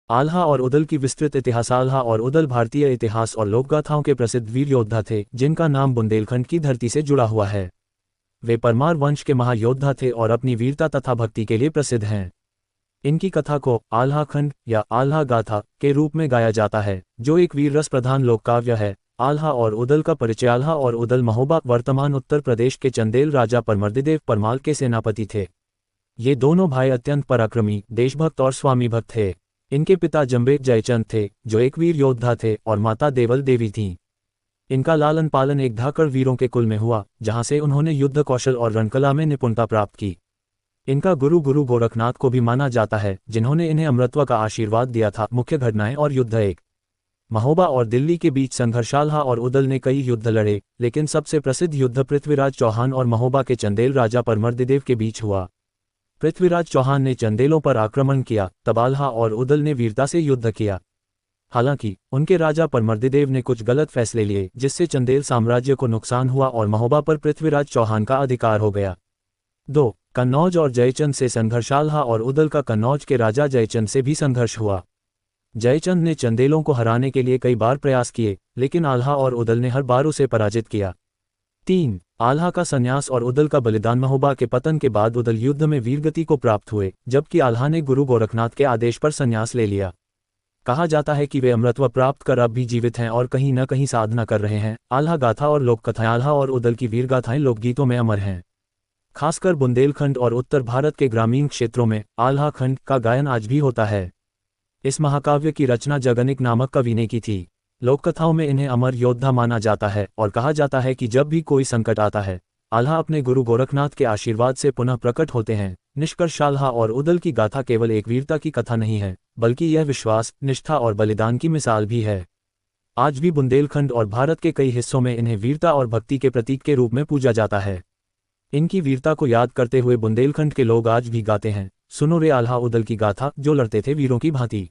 आल्हा और उदल की विस्तृत इतिहास। आल्हा और उदल भारतीय इतिहास और लोकगाथाओं के प्रसिद्ध वीर योद्धा थे जिनका नाम बुंदेलखंड की धरती से जुड़ा हुआ है। वे परमार वंश के महायोद्धा थे और अपनी वीरता तथा भक्ति के लिए प्रसिद्ध हैं। इनकी कथा को आल्हा खंड या आल्हा गाथा के रूप में गाया जाता है, जो एक वीर रस प्रधान लोककाव्य है। आल्हा और उदल का परिचय। आल्हा और उदल महोबा वर्तमान उत्तर प्रदेश के चंदेल राजा परमर्दिदेव परमाल के सेनापति थे। ये दोनों भाई अत्यंत पराक्रमी, देशभक्त और स्वामी भक्त थे। इनके पिता जंबेक जयचंद थे, जो एक वीर योद्धा थे, और माता देवल देवी थीं। इनका लालन पालन एक धाकड़ वीरों के कुल में हुआ, जहां से उन्होंने युद्ध कौशल और रणकला में निपुणता प्राप्त की। इनका गुरु गोरखनाथ को भी माना जाता है, जिन्होंने इन्हें अमरत्व का आशीर्वाद दिया था। मुख्य घटनाएं और युद्ध। एक, महोबा और दिल्ली के बीच संघर्ष। आल्हा और उदल ने कई युद्ध लड़े, लेकिन सबसे प्रसिद्ध युद्ध पृथ्वीराज चौहान और महोबा के चंदेल राजा परमर्दिदेव के बीच हुआ। पृथ्वीराज चौहान ने चंदेलों पर आक्रमण किया, तब आल्हा और उदल ने वीरता से युद्ध किया। हालांकि उनके राजा परमर्दिदेव ने कुछ गलत फैसले लिए, जिससे चंदेल साम्राज्य को नुकसान हुआ और महोबा पर पृथ्वीराज चौहान का अधिकार हो गया। 2. कन्नौज और जयचंद से संघर्ष। आल्हा और उदल का कन्नौज के राजा जयचंद से भी संघर्ष हुआ। जयचंद ने चंदेलों को हराने के लिए कई बार प्रयास किए, लेकिन आल्हा और उदल ने हर बार उसे पराजित किया। 3. आल्हा का संन्यास और उदल का बलिदान। महोबा के पतन के बाद उदल युद्ध में वीरगति को प्राप्त हुए, जबकि आल्हा ने गुरु गोरखनाथ के आदेश पर संन्यास ले लिया। कहा जाता है कि वे अमरत्व प्राप्त कर अब भी जीवित हैं और कहीं न कहीं साधना कर रहे हैं। आल्हा गाथा और लोककथाएं। आल्हा और उदल की वीरगाथाएं लोकगीतों में अमर हैं। खासकर बुंदेलखंड और उत्तर भारत के ग्रामीण क्षेत्रों में आल्हा खंड का गायन आज भी होता है। इस महाकाव्य की रचना जगनिक नामक कवि ने की थी। लोककथाओं में इन्हें अमर योद्धा माना जाता है और कहा जाता है कि जब भी कोई संकट आता है, आल्हा अपने गुरु गोरखनाथ के आशीर्वाद से पुनः प्रकट होते हैं। निष्कर्ष, आल्हा और उदल की गाथा केवल एक वीरता की कथा नहीं है, बल्कि यह विश्वास, निष्ठा और बलिदान की मिसाल भी है। आज भी बुंदेलखंड और भारत के कई हिस्सों में इन्हें वीरता और भक्ति के प्रतीक के रूप में पूजा जाता है। इनकी वीरता को याद करते हुए बुंदेलखंड के लोग आज भी गाते हैं, सुनो रे आल्हा उदल की गाथा, जो लड़ते थे वीरों की भांति।